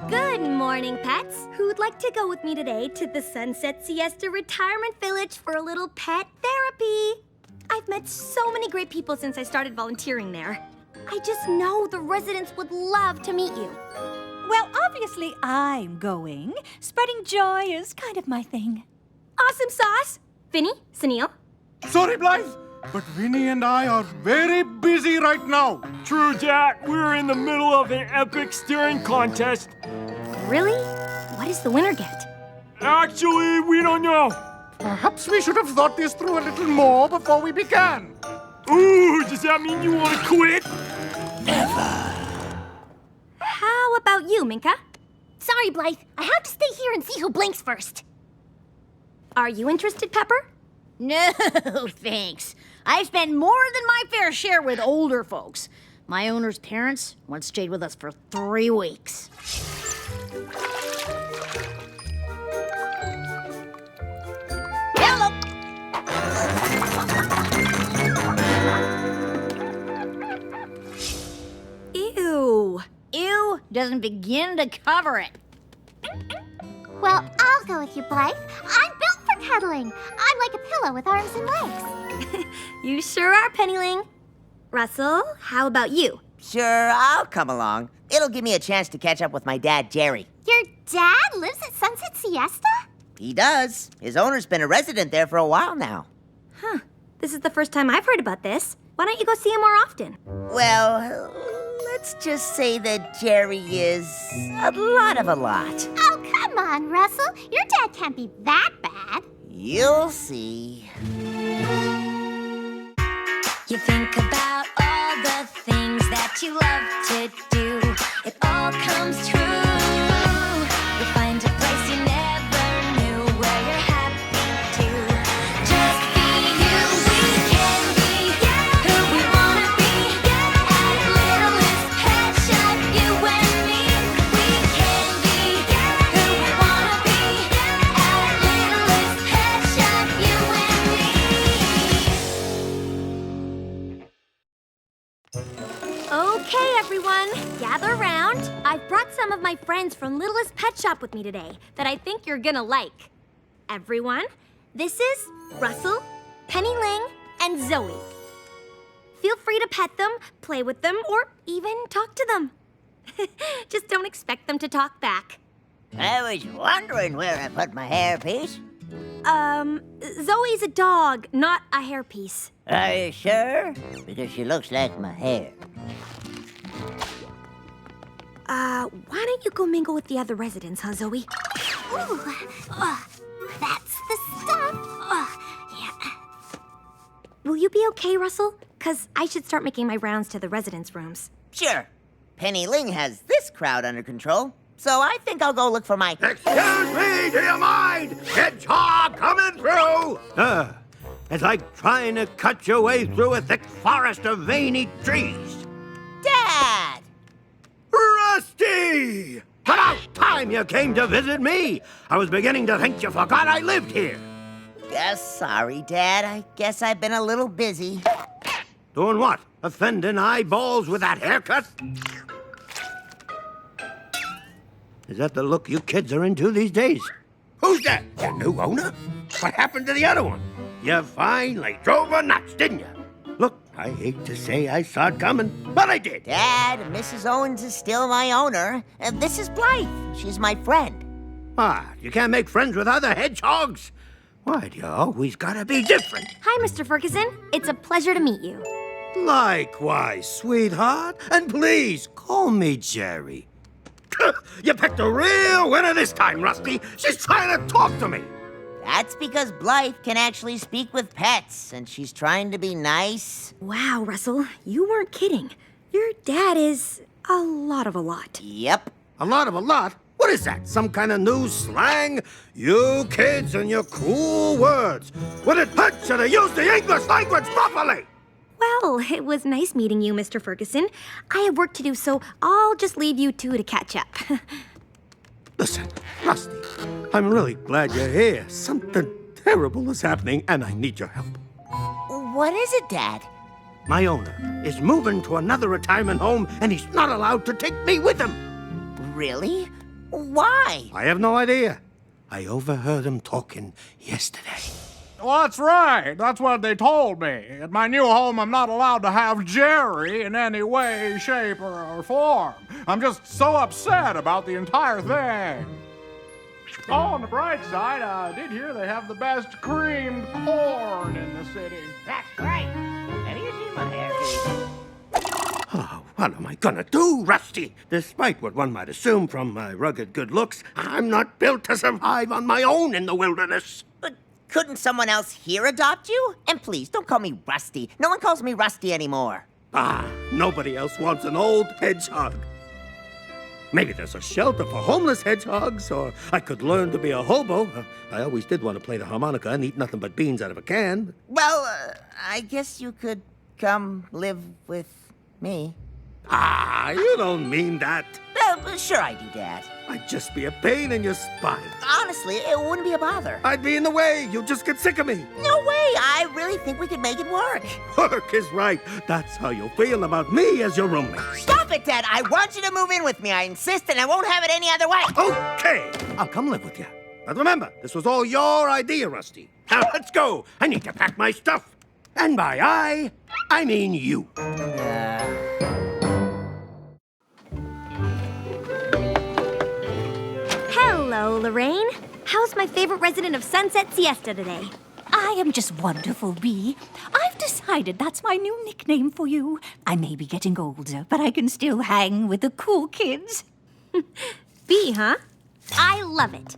Good morning, pets. Who'd like to go with me today to the Sunset Siesta Retirement Village for a little pet therapy? I've met so many great people since I started volunteering there. I just know the residents would love to meet you. Well, obviously I'm going. Spreading joy is kind of my thing. Awesome sauce! Vinny, Sunil. Sorry, Blythe, but Vinny and I are very busy right now. True, Jack. We're in the middle of an epic steering contest. Really? What does the winner get? Actually, we don't know. Perhaps we should have thought this through a little more before we began. Ooh, does that mean you want to quit? How about you, Minka? Sorry, Blythe. I have to stay here and see who blinks first. Are you interested, Pepper? No, thanks. I've spent more than my fair share with older folks. My owner's parents once stayed with us for 3 weeks. Hello. Ew. Ew doesn't begin to cover it. Well, I'll go with you, Blythe. I'm built for cuddling. I'm like a pillow with arms and legs. You sure are, Pennyling. Russell, how about you? Sure, I'll come along. It'll give me a chance to catch up with my dad, Jerry. Your dad lives at Sunset Siesta? He does. His owner's been a resident there for a while now. Huh. This is the first time I've heard about this. Why don't you go see him more often? Well, let's just say that Jerry is a lot of a lot. Oh, come on, Russell. Your dad can't be that bad. You'll see. You think about all the things that you love to do. It all comes true. You find a place you never knew where you're happy to. Just be you. We can be who we wanna be. At Littlest Pet Shop, you and me. We can be who we wanna be. At Littlest Pet Shop, you and me. Okay, everyone, gather around. I've brought some of my friends from Littlest Pet Shop with me today that I think you're gonna like. Everyone, this is Russell, Penny Ling, and Zoe. Feel free to pet them, play with them, or even talk to them. Just don't expect them to talk back. I was wondering where I put my hairpiece. Zoe's a dog, not a hairpiece. Are you sure? Because she looks like my hair. Why don't you go mingle with the other residents, huh, Zoe? Ooh, that's the stuff. Yeah. Will you be okay, Russell? 'Cause I should start making my rounds to the residents' rooms. Sure. Penny Ling has this crowd under control, so I think I'll go look for my... Excuse me, do you mind? Hedgehog coming through! It's like trying to cut your way through a thick forest of veiny trees. Dad! Rusty! About time you came to visit me. I was beginning to think you forgot I lived here. Sorry, Dad. I guess I've been a little busy. Doing what? Offending eyeballs with that haircut? Is that the look you kids are into these days? Who's that? Your new owner? What happened to the other one? You finally drove her nuts, didn't you? Look, I hate to say I saw it coming, but I did. Dad, Mrs. Owens is still my owner. This is Blythe. She's my friend. You can't make friends with other hedgehogs? Why do you always gotta be different? Hi, Mr. Ferguson. It's a pleasure to meet you. Likewise, sweetheart. And please, call me Jerry. You picked a real winner this time, Rusty. She's trying to talk to me. That's because Blythe can actually speak with pets, and she's trying to be nice. Wow, Russell, you weren't kidding. Your dad is a lot of a lot. Yep. A lot of a lot? What is that? Some kind of new slang? You kids and your cool words. Would it hurt you to use the English language properly? Well, it was nice meeting you, Mr. Ferguson. I have work to do, so I'll just leave you two to catch up. Listen, Rusty, I'm really glad you're here. Something terrible is happening, and I need your help. What is it, Dad? my owner, is moving to another retirement home, and he's not allowed to take me with him. Really? Why? I have no idea. I overheard him talking yesterday. Well, that's right. That's what they told me. At my new home, I'm not allowed to have Jerry in any way, shape, or form. I'm just so upset about the entire thing. Oh, on the bright side, I did hear they have the best creamed corn in the city. That's right. Have you seen my hair? Oh, what am I gonna do, Rusty? Despite what one might assume from my rugged good looks, I'm not built to survive on my own in the wilderness. But couldn't someone else here adopt you? And please, don't call me Rusty. No one calls me Rusty anymore. Nobody else wants an old hedgehog. Maybe there's a shelter for homeless hedgehogs, or I could learn to be a hobo. I always did want to play the harmonica and eat nothing but beans out of a can. Well, I guess you could come live with me. You don't mean that. Sure I do, Dad. I'd just be a pain in your spine. Honestly, it wouldn't be a bother. I'd be in the way. You'd just get sick of me. No way! I really think we could make it work. Work is right. That's how you'll feel about me as your roommate. Stop it, Dad! I want you to move in with me. I insist, and I won't have it any other way. Okay, I'll come live with you. But remember, this was all your idea, Rusty. Now let's go. I need to pack my stuff. And by I mean you. Hello, Lorraine. How's my favorite resident of Sunset Siesta today? I am just wonderful, Bee. I've decided that's my new nickname for you. I may be getting older, but I can still hang with the cool kids. Bee, huh? I love it.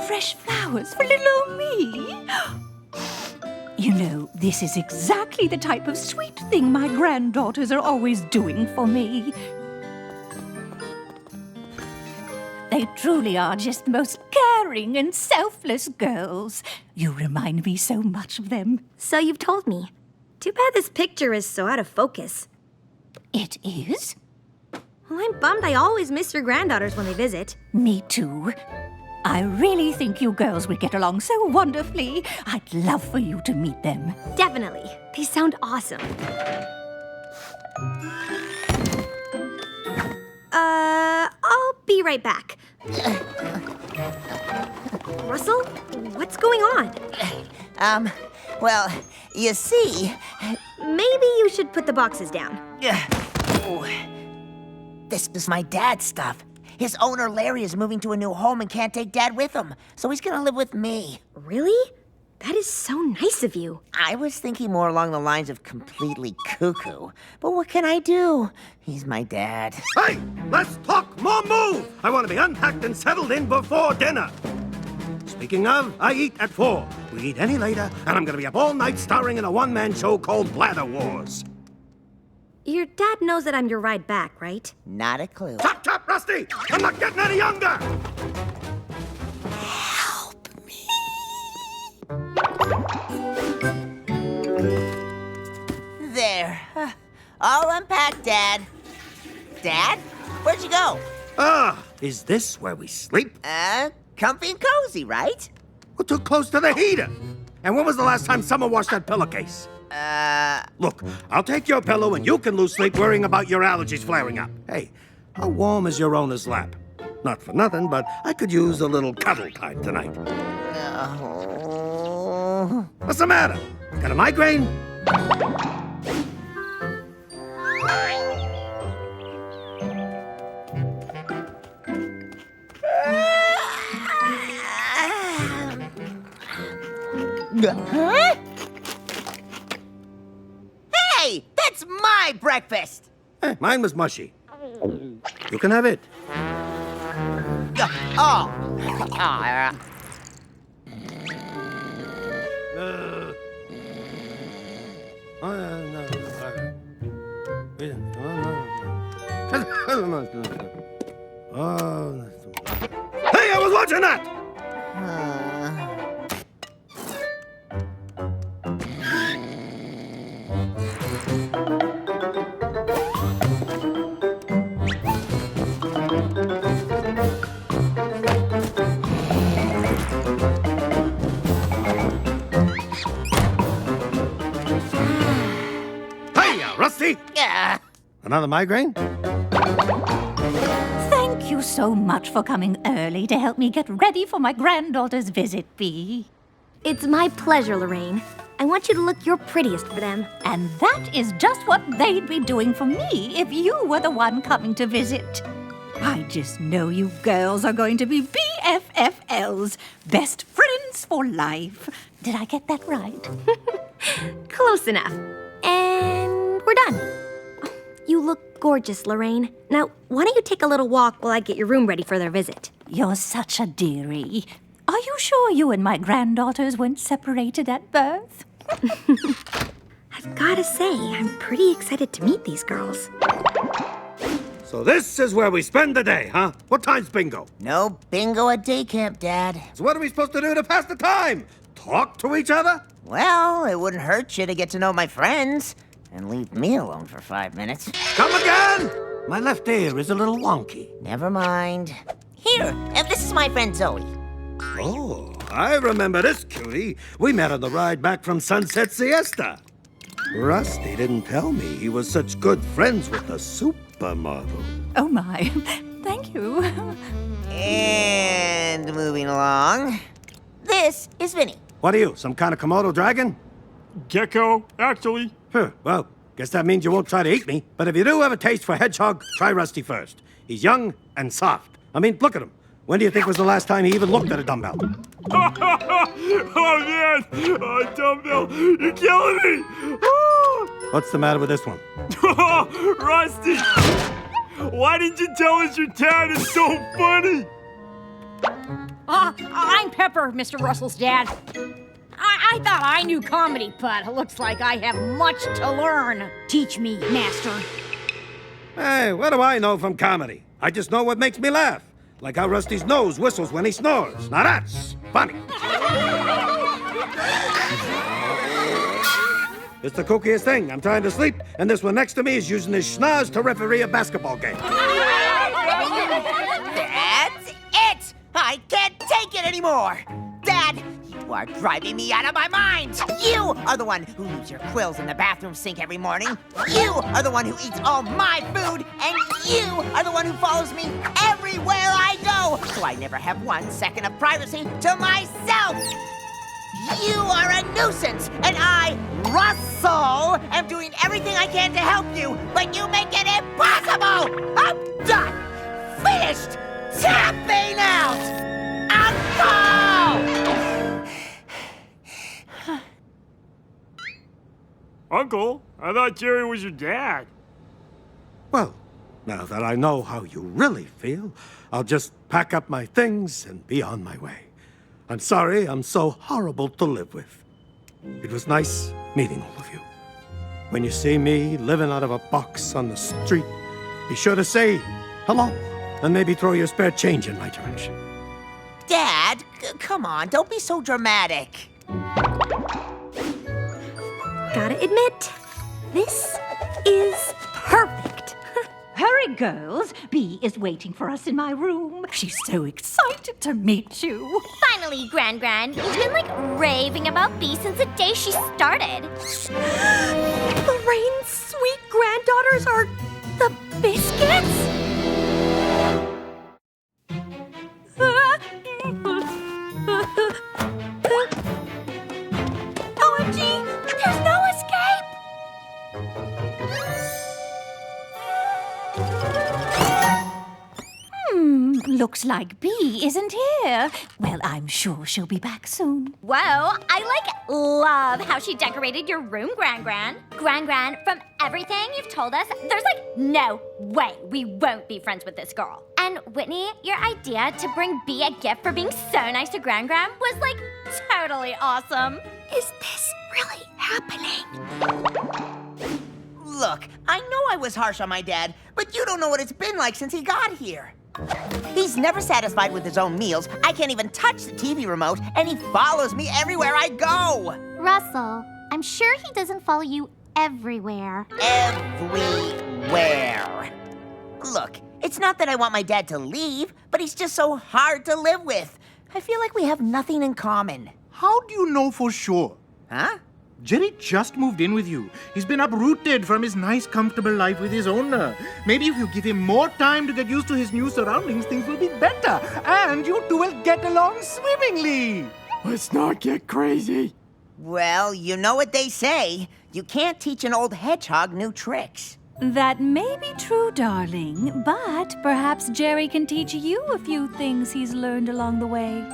Fresh flowers for little old me. You know, this is exactly the type of sweet thing my granddaughters are always doing for me. They truly are just the most caring and selfless girls. You remind me so much of them. So you've told me. Too bad this picture is so out of focus. It is? Well, I'm bummed I always miss your granddaughters when they visit. Me too. I really think you girls would get along so wonderfully. I'd love for you to meet them. Definitely. They sound awesome. I'll be right back. Russell, what's going on? Well, you see... Maybe you should put the boxes down. This is my dad's stuff. His owner, Larry, is moving to a new home and can't take Dad with him, so he's gonna live with me. Really? That is so nice of you. I was thinking more along the lines of completely cuckoo. But what can I do? He's my dad. Hey, let's talk more move. I want to be unpacked and settled in before dinner. Speaking of, I eat at 4. We eat any later, and I'm going to be up all night starring in a one-man show called Bladder Wars. Your dad knows that I'm your ride back, right? Not a clue. Chop, chop, Rusty! I'm not getting any younger! There. All unpacked, Dad. Dad? Where'd you go? Is this where we sleep? Comfy and cozy, right? We're too close to the heater. And when was the last time someone washed that pillowcase? Look, I'll take your pillow and you can lose sleep worrying about your allergies flaring up. Hey, how warm is your owner's lap? Not for nothing, but I could use a little cuddle time tonight. What's the matter? Got a migraine? Huh? Hey, that's my breakfast. Hey, mine was mushy. You can have it. Hey, I was watching that! now, Rusty? Yeah. Another migraine? Thank you so much for coming early to help me get ready for my granddaughter's visit, Bee. It's my pleasure, Lorraine. I want you to look your prettiest for them. And that is just what they'd be doing for me if you were the one coming to visit. I just know you girls are going to be BFFLs, best friends for life. Did I get that right? Close enough. And we're done. Oh, you look gorgeous, Lorraine. Now, why don't you take a little walk while I get your room ready for their visit? You're such a dearie. Are you sure you and my granddaughters weren't separated at birth? I've gotta say, I'm pretty excited to meet these girls. So this is where we spend the day, huh? What time's bingo? No bingo at day camp, Dad. So what are we supposed to do to pass the time? Talk to each other? Well, it wouldn't hurt you to get to know my friends and leave me alone for 5 minutes. Come again? My left ear is a little wonky. Never mind. Here, this is my friend Zoe. Oh, I remember this cutie. We met on the ride back from Sunset Siesta. Rusty didn't tell me he was such good friends with the supermodel. Oh, my. Thank you. And moving along, this is Vinny. What are you, some kind of Komodo dragon? Gecko, actually. Well, guess that means you won't try to eat me. But if you do have a taste for hedgehog, try Rusty first. He's young and soft. I mean, look at him. When do you think was the last time he even looked at a dumbbell? Oh, man! Dumbbell, you're killing me! What's the matter with this one? Rusty! Why didn't you tell us your dad is so funny? I'm Pepper, Mr. Russell's dad. I thought I knew comedy, but it looks like I have much to learn. Teach me, master. Hey, what do I know from comedy? I just know what makes me laugh. Like how Rusty's nose whistles when he snores. Now that's funny. It's the kookiest thing. I'm trying to sleep, and this one next to me is using his schnoz to referee a basketball game. That's it! I can't take it anymore! Dad, you are driving me out of my mind! You are the one who leaves your quills in the bathroom sink every morning. You are the one who eats all my food. And you are the one who follows me everywhere I go. So I never have 1 second of privacy to myself. You are a nuisance, and I, Russell, am doing everything I can to help you, but you make it impossible! I'm done! Finished! Tapping out! Uncle! Uncle, I thought Jerry was your dad. Well, now that I know how you really feel, I'll just pack up my things and be on my way. I'm sorry I'm so horrible to live with. It was nice meeting all of you. When you see me living out of a box on the street, be sure to say hello and maybe throw your spare change in my direction. Dad, come on, don't be so dramatic. Gotta admit, this is perfect. Hurry, girls. Bee is waiting for us in my room. She's so excited to meet you. Finally, Gran. You've been raving about Bee since the day she started. Lorraine's sweet granddaughters are the biscuits? OMG, there's no escape! Looks like Bee isn't here. Well, I'm sure she'll be back soon. Whoa, I love how she decorated your room, Gran. Gran, from everything you've told us, there's no way we won't be friends with this girl. And Whitney, your idea to bring Bee a gift for being so nice to Gran was totally awesome. Is this really happening? Look, I know I was harsh on my dad, but you don't know what it's been like since he got here. He's never satisfied with his own meals. I can't even touch the TV remote, and he follows me everywhere I go. Russell, I'm sure he doesn't follow you everywhere. Everywhere. Look, it's not that I want my dad to leave, but he's just so hard to live with. I feel like we have nothing in common. How do you know for sure? Huh? Jerry just moved in with you. He's been uprooted from his nice, comfortable life with his owner. Maybe if you give him more time to get used to his new surroundings, things will be better. And you two will get along swimmingly. Let's not get crazy. Well, you know what they say. You can't teach an old hedgehog new tricks. That may be true, darling, but perhaps Jerry can teach you a few things he's learned along the way.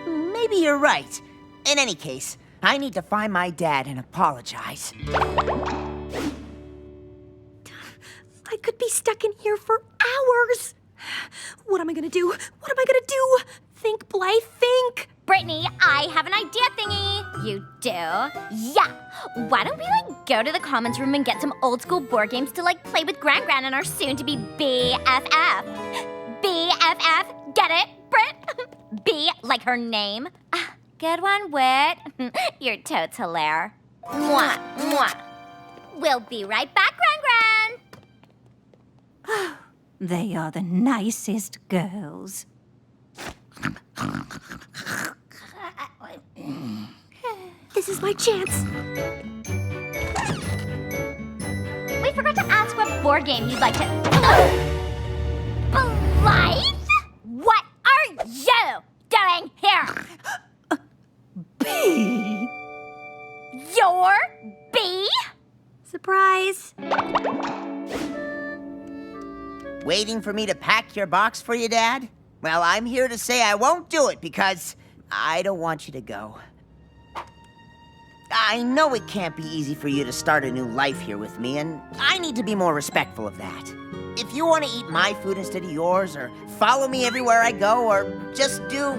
Maybe you're right. In any case, I need to find my dad and apologize. I could be stuck in here for hours. What am I gonna do? What am I gonna do? Think, Blythe, think. Brittany, I have an idea thingy. You do? Yeah. Why don't we, go to the commons room and get some old school board games to, play with Gran and our soon-to-be BFF? BFF, get it, Britt? B, like her name. Good one, Wit. You're totes hilarious. Mwah, mwah. We'll be right back, Gran. They are the nicest girls. This is my chance. We forgot to ask what board game you'd like to... Blythe? What are you doing here? B! You're B? Surprise. Waiting for me to pack your box for you, Dad? Well, I'm here to say I won't do it because I don't want you to go. I know it can't be easy for you to start a new life here with me, and I need to be more respectful of that. If you want to eat my food instead of yours, or follow me everywhere I go, or just do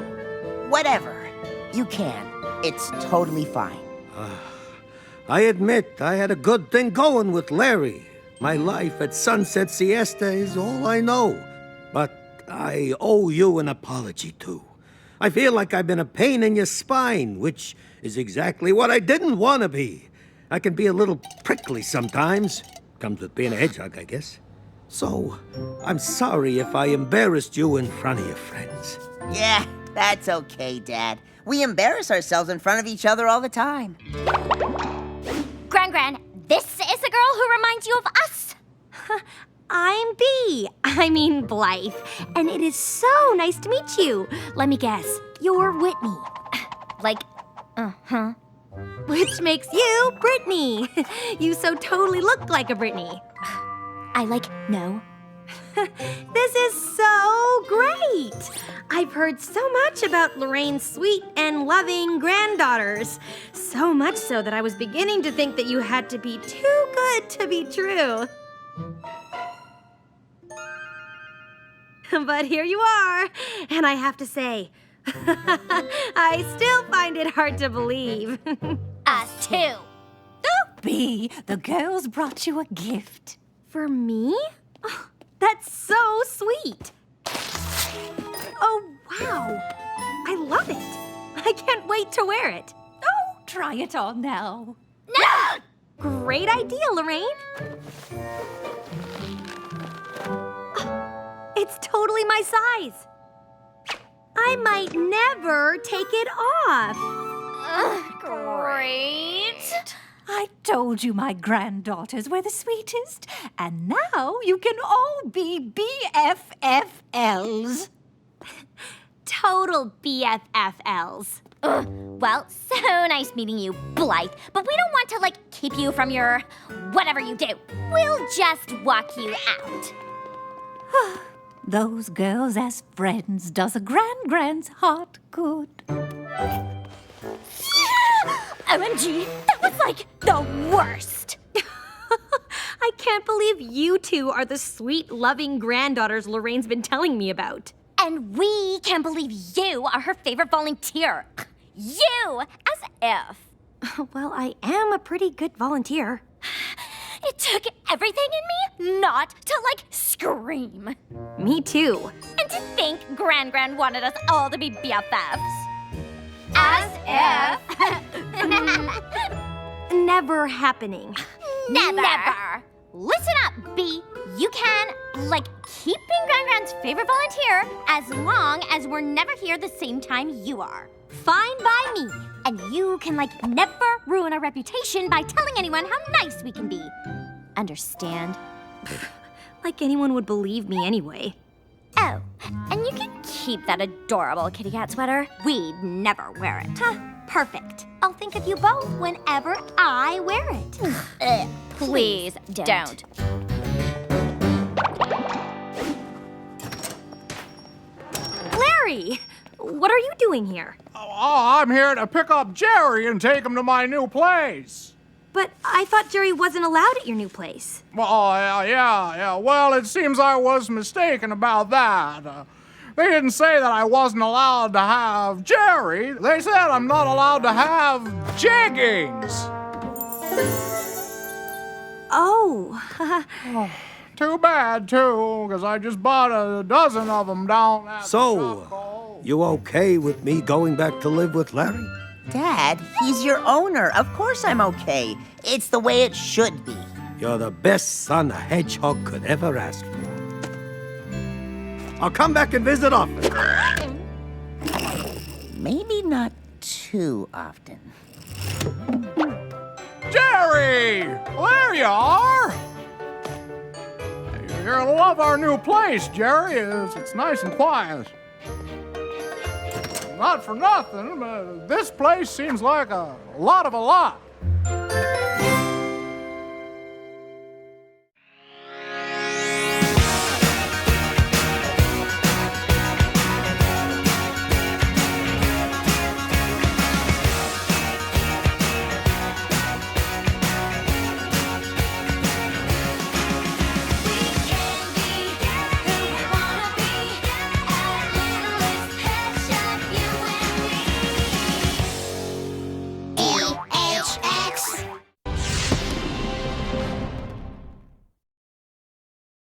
whatever, you can. It's totally fine. I admit I had a good thing going with Larry. My life at Sunset Siesta is all I know. But I owe you an apology, too. I feel like I've been a pain in your spine, which is exactly what I didn't want to be. I can be a little prickly sometimes. Comes with being a hedgehog, I guess. So, I'm sorry if I embarrassed you in front of your friends. Yeah, that's okay, Dad. We embarrass ourselves in front of each other all the time. Gran, this is the girl who reminds you of us. I'm B. I mean Blythe. And it is so nice to meet you. Let me guess. You're Whitney. Which makes you Brittany. You so totally look like a Brittany. No. This is so great. I've heard so much about Lorraine's sweet and loving granddaughters. So much so that I was beginning to think that you had to be too good to be true. But here you are, and I have to say, I still find it hard to believe. Us too. Oh, B, the girls brought you a gift. For me? Oh, that's so sweet. Oh, wow. I love it. I can't wait to wear it. Oh, try it on now. No! Great idea, Lorraine. It's totally my size. I might never take it off. Great. I told you my granddaughters were the sweetest, and now you can all be BFFLs. Total BFFLs. Well, so nice meeting you, Blythe. But we don't want to, keep you from your whatever you do. We'll just walk you out. Those girls as friends does a grand's heart good. OMG, that was the worst. I can't believe you two are the sweet, loving granddaughters Lorraine's been telling me about. And we can't believe you are her favorite volunteer. You, as if. Well, I am a pretty good volunteer. It took everything in me not to, scream. Me too. And to think Gran wanted us all to be BFFs. As if. Never happening. Never. Listen up, B. You can, keep being Gran's favorite volunteer as long as we're never here the same time you are. Fine by me. And you can, never ruin our reputation by telling anyone how nice we can be. Understand? Like anyone would believe me anyway. Oh, and you can keep that adorable kitty cat sweater. We'd never wear it. Huh, perfect. I'll think of you both whenever I wear it. Please don't. Larry, what are you doing here? Oh, I'm here to pick up Jerry and take him to my new place. But I thought Jerry wasn't allowed at your new place. Well, yeah. Well, it seems I was mistaken about that. They didn't say that I wasn't allowed to have Jerry. They said I'm not allowed to have jiggings. Oh. Too bad, too, because I just bought a dozen of them down at the So, you okay with me going back to live with Larry? Dad, he's your owner. Of course I'm okay. It's the way it should be. You're the best son a hedgehog could ever ask for. I'll come back and visit often. Maybe not too often. Jerry! There you are! You're gonna love our new place, Jerry. It's nice and quiet. Not for nothing, but this place seems like a lot of a lot.